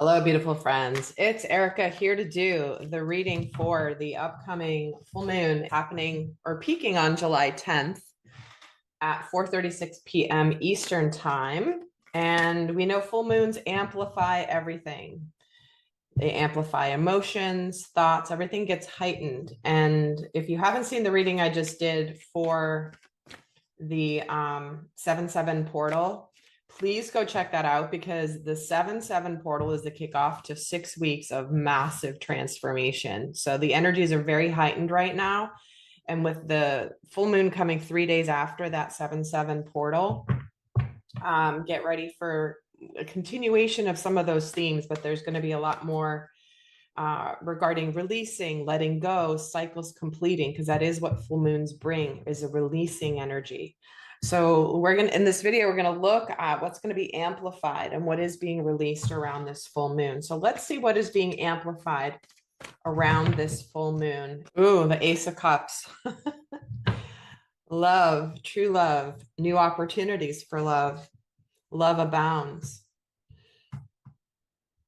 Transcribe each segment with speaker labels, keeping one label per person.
Speaker 1: Hello, beautiful friends. It's Erica here to do the reading for the upcoming full moon happening or peaking on July 10th at 4:36 p.m. Eastern Time. And we know full moons amplify everything. They amplify emotions, thoughts, everything gets heightened. And if you haven't seen the reading I just did for the 7/7 portal, please go check that out because the 7/7 portal is the kickoff to 6 weeks of massive transformation. So the energies are very heightened right now. And with the full moon coming 3 days after that 7/7 portal, get ready for a continuation of some of those themes, but there's going to be a lot more regarding releasing, letting go, cycles completing, because that is what full moons bring, is a releasing energy. So we're going to, in this video, we're going to look at what's going to be amplified and what is being released around this full moon. So let's see what is being amplified around this full moon. Ooh, the Ace of Cups. Love, true love, new opportunities for love. Love abounds.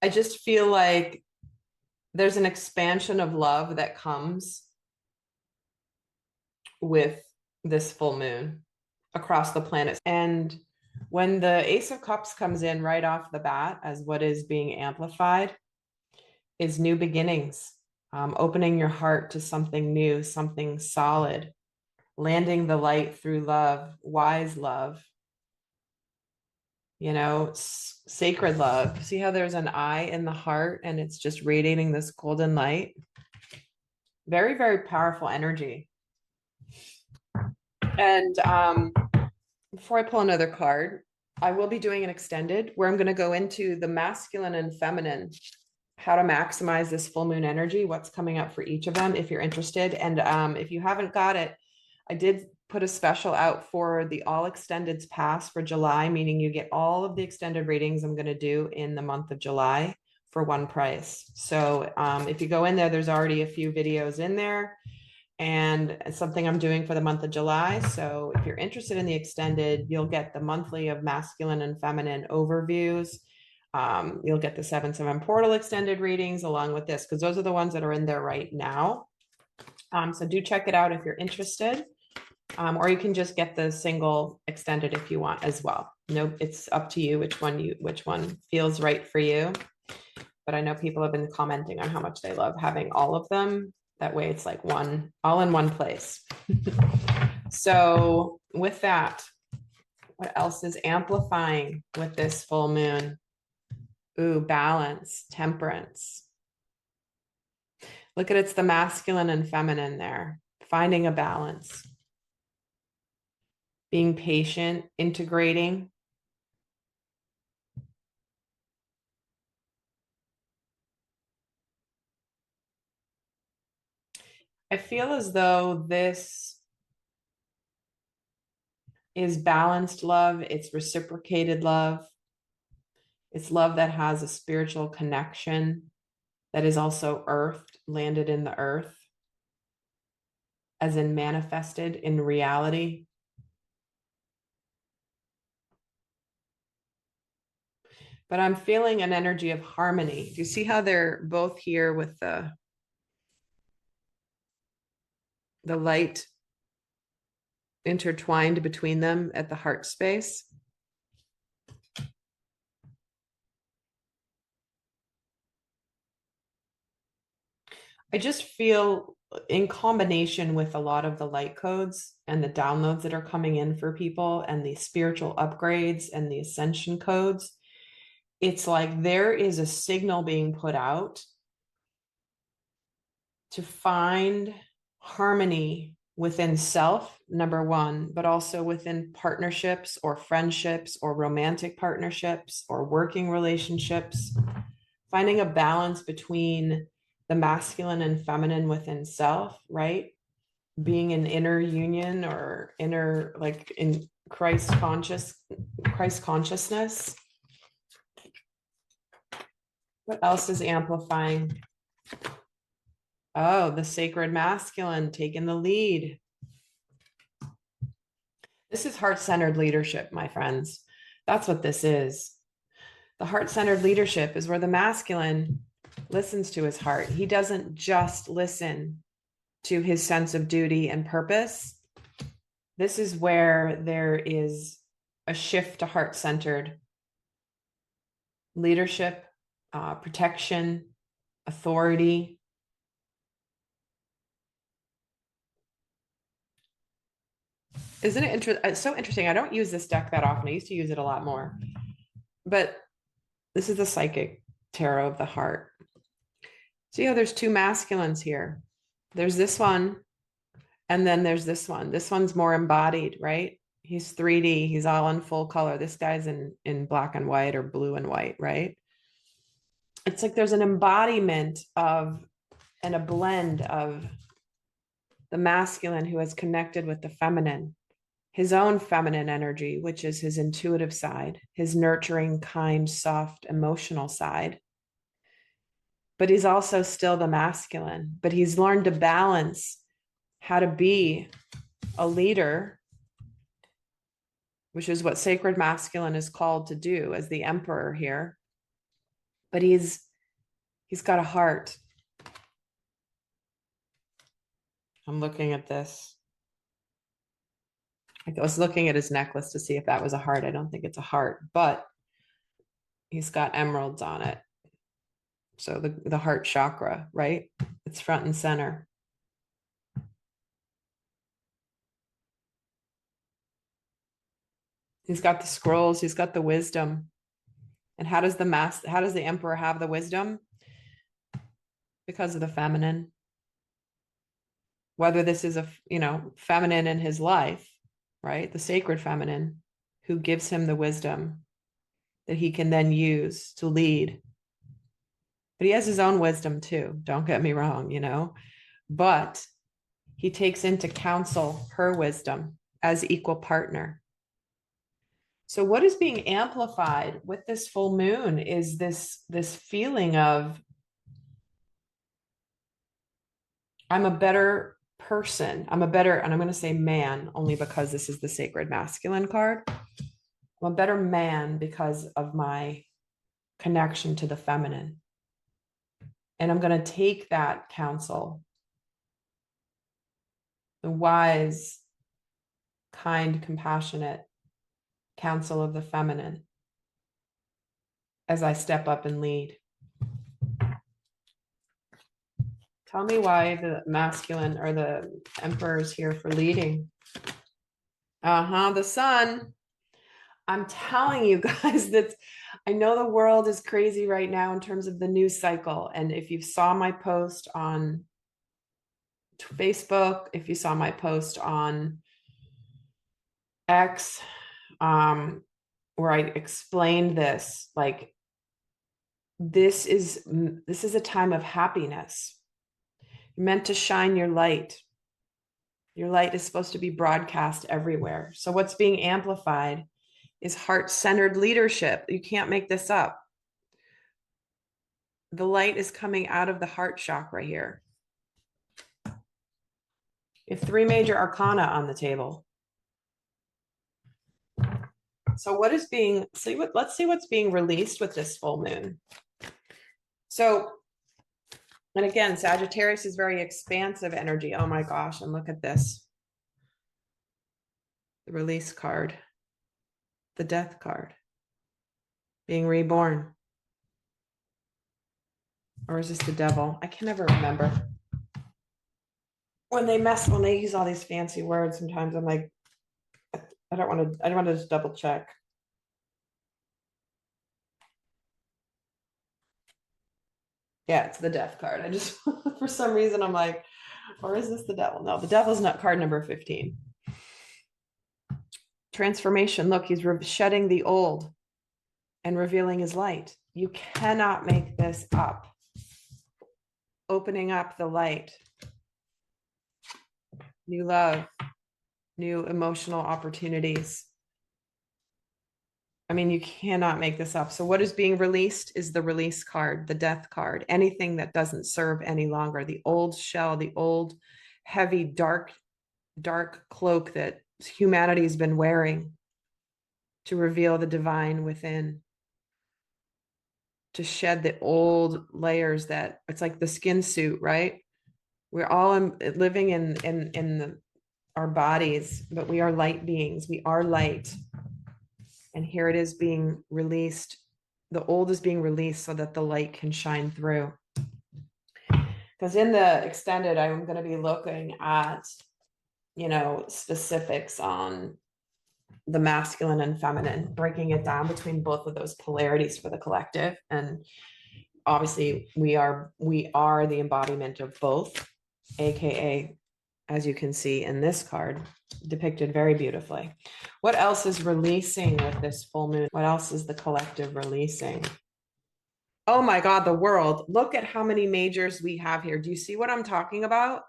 Speaker 1: I just feel like there's an expansion of love that comes with this full moon across the planet. And when the Ace of Cups comes in right off the bat as what is being amplified, is new beginnings, opening your heart to something new, something solid, landing the light through love, wise love, sacred love. See how there's an eye in the heart and it's just radiating this golden light? Very, very powerful energy. And before I pull another card, I will be doing an extended where I'm going to go into the masculine and feminine, how to maximize this full moon energy, what's coming up for each of them, if you're interested. And if you haven't got it, I did put a special out for the all extendeds pass for July, meaning you get all of the extended readings I'm going to do in the month of July for one price. So if you go in there, there's already a few videos in there and it's something I'm doing for the month of July. So if you're interested in the extended, you'll get the monthly of masculine and feminine overviews. You'll get the 7/7 portal extended readings along with this, because those are the ones that are in there right now. So do check it out if you're interested. Or you can just get the single extended if you want as well. No, it's up to you which one feels right for you. But I know people have been commenting on how much they love having all of them. That way it's like one, all in one place. So with that, what else is amplifying with this full moon? Ooh, balance, temperance. Look at it's the masculine and feminine there, finding a balance, being patient, integrating. I feel as though this is balanced love, it's reciprocated love, it's love that has a spiritual connection that is also earthed, landed in the earth, as in manifested in reality. But I'm feeling an energy of harmony. Do you see how they're both here with the light intertwined between them at the heart space? I just feel in combination with a lot of the light codes and the downloads that are coming in for people and the spiritual upgrades and the ascension codes, it's like there is a signal being put out to find harmony within self, number one, but also within partnerships or friendships or romantic partnerships or working relationships, finding a balance between the masculine and feminine within self, right? Being in inner union or inner, like in Christ consciousness. What else is amplifying? Oh, the sacred masculine taking the lead. This is heart-centered leadership, my friends. That's what this is. The heart-centered leadership is where the masculine listens to his heart. He doesn't just listen to his sense of duty and purpose. This is where there is a shift to heart-centered leadership, protection, authority. Isn't it it's so interesting? I don't use this deck that often. I used to use it a lot more. But this is the psychic tarot of the heart. See how there's two masculines here. There's this one, and then there's this one. This one's more embodied, right? He's 3D. He's all in full color. This guy's in black and white or blue and white, right? It's like there's an embodiment of and a blend of the masculine who has connected with the feminine, his own feminine energy, which is his intuitive side, his nurturing, kind, soft, emotional side. But he's also still the masculine, but he's learned to balance how to be a leader, which is what sacred masculine is called to do as the emperor here. But he's got a heart. I'm looking at this. I was looking at his necklace to see if that was a heart. I don't think it's a heart, but he's got emeralds on it. So the heart chakra, right? It's front and center. He's got the scrolls, he's got the wisdom. And how does the emperor have the wisdom? Because of the feminine. Whether this is a, feminine in his life, right? The sacred feminine who gives him the wisdom that he can then use to lead. But he has his own wisdom too. Don't get me wrong, but he takes into counsel her wisdom as equal partner. So what is being amplified with this full moon is this feeling of, I'm a better person. And I'm going to say man only because this is the sacred masculine card. I'm a better man because of my connection to the feminine. And I'm going to take that counsel, the wise, kind, compassionate counsel of the feminine, as I step up and lead. Tell me why the masculine or the emperor is here for leading. The sun. I'm telling you guys that I know the world is crazy right now in terms of the news cycle. And if you saw my post on Facebook, if you saw my post on X, where I explained this, like this is a time of happiness. You're meant to shine your light. Your light is supposed to be broadcast everywhere. So what's being amplified is heart-centered leadership. You can't make this up. The light is coming out of the heart chakra here. You have 3 major arcana on the table. So let's see what's being released with this full moon. So, and again, Sagittarius is very expansive energy. Oh my gosh, and look at this. The release card, the death card, being reborn. Or is this the devil? I can never remember. When they use all these fancy words, sometimes I'm like, I don't want to just double check. Yeah, it's the death card. I just, for some reason, I'm like, or is this the devil? No, the devil's not card number 15. Transformation. Look, he's shedding the old and revealing his light. You cannot make this up. Opening up the light. New love, new emotional opportunities. I mean, you cannot make this up. So what is being released is the release card, the death card, anything that doesn't serve any longer, the old shell, the old heavy, dark cloak that humanity has been wearing to reveal the divine within. to shed the old layers that it's like the skin suit, right? We're all living in our bodies, but we are light beings. We are light. And here it is being released. The old is being released so that the light can shine through. Because in the extended, I'm going to be looking at, specifics on the masculine and feminine, breaking it down between both of those polarities for the collective. And obviously we are the embodiment of both, AKA, as you can see in this card, depicted very beautifully. What else is releasing with this full moon? What else is the collective releasing? Oh my God, the world. Look at how many majors we have here. Do you see what I'm talking about?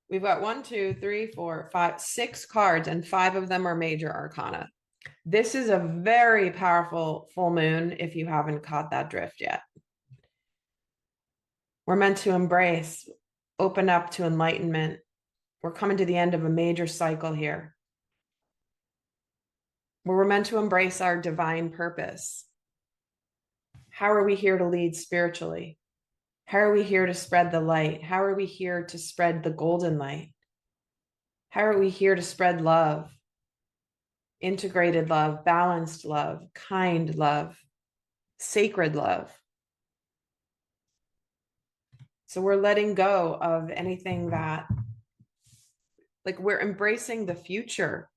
Speaker 1: We've got 1, 2, 3, 4, 5, 6 cards, and 5 of them are major arcana. This is a very powerful full moon if you haven't caught that drift yet. We're meant to embrace, open up to enlightenment. We're coming to the end of a major cycle here, where we're meant to embrace our divine purpose. How are we here to lead spiritually? How are we here to spread the light? How are we here to spread the golden light? How are we here to spread love, integrated love, balanced love, kind love, sacred love? So we're letting go of anything that, like, we're embracing the future.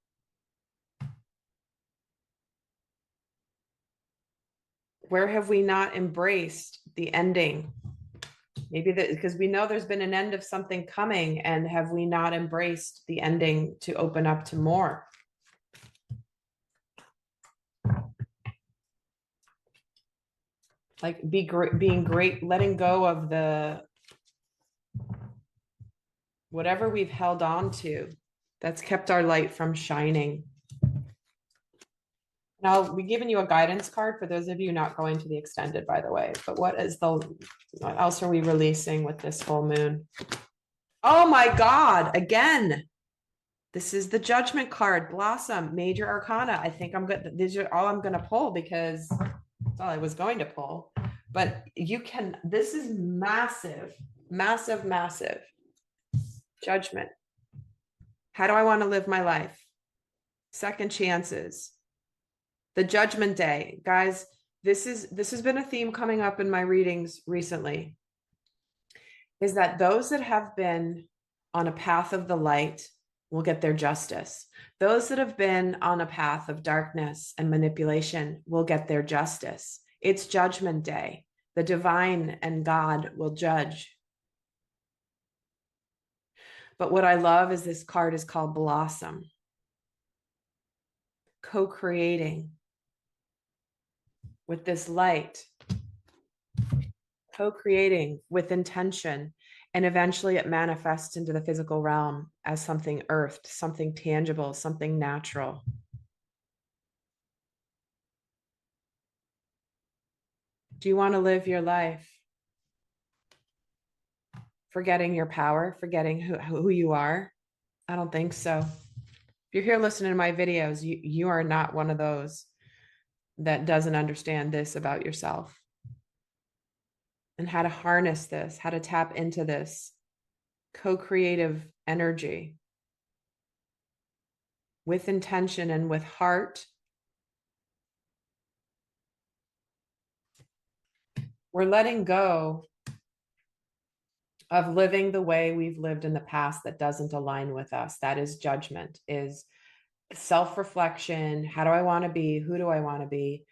Speaker 1: Where have we not embraced the ending? Maybe that because we know there's been an end of something coming, and have we not embraced the ending to open up to more? Like being great, letting go of the whatever we've held on to that's kept our light from shining. Now, we're giving you a guidance card for those of you not going to the extended, by the way. But what else are we releasing with this full moon? Oh my God, again. This is the Judgment card, Blossom, Major Arcana. I think I'm good. These are all I'm going to pull because that's all I was going to pull. But this is massive, massive, massive. Judgment. How do I want to live my life? Second chances. The Judgment Day. Guys, this has been a theme coming up in my readings recently, is that those that have been on a path of the light will get their justice. Those that have been on a path of darkness and manipulation will get their justice. It's Judgment Day. The divine and God will judge. But what I love is this card is called Blossom. Co-creating with this light, co-creating with intention, and eventually it manifests into the physical realm as something earthed, something tangible, something natural. Do you want to live your life forgetting your power, forgetting who you are? I don't think so. If you're here listening to my videos, you are not one of those that doesn't understand this about yourself and how to harness this, how to tap into this co-creative energy with intention and with heart. We're letting go of living the way we've lived in the past that doesn't align with us. That is judgment, is self-reflection. How do I want to be? Who do I want to be?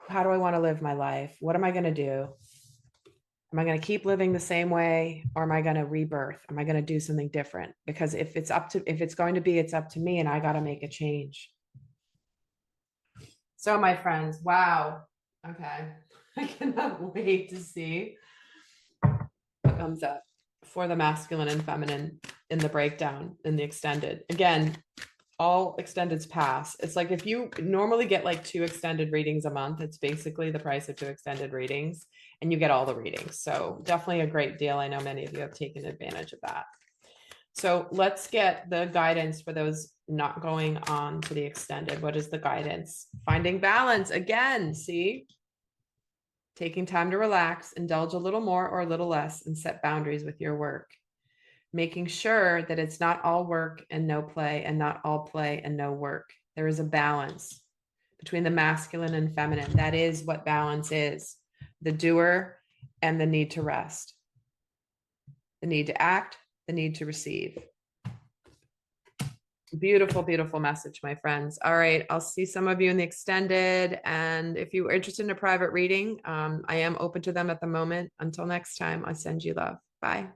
Speaker 1: How do I want to live my life? What am I going to do? Am I going to keep living the same way, or am I going to rebirth? Am I going to do something different? Because if it's going to be, it's up to me, and I got to make a change. So my friends, wow. Okay. I cannot wait to see what comes up for the masculine and feminine in the breakdown, in the extended. Again, all extendeds pass. It's like if you normally get like 2 extended readings a month, it's basically the price of 2 extended readings, and you get all the readings. So definitely a great deal. I know many of you have taken advantage of that. So let's get the guidance for those not going on to the extended. What is the guidance? Finding balance again. See, taking time to relax, indulge a little more or a little less, and set boundaries with your work. Making sure that it's not all work and no play, and not all play and no work. There is a balance between the masculine and feminine. That is what balance is: the doer and the need to rest, the need to act, the need to receive. Beautiful, beautiful message, my friends. All right, I'll see some of you in the extended. And if you are interested in a private reading, I am open to them at the moment. Until next time, I send you love. Bye.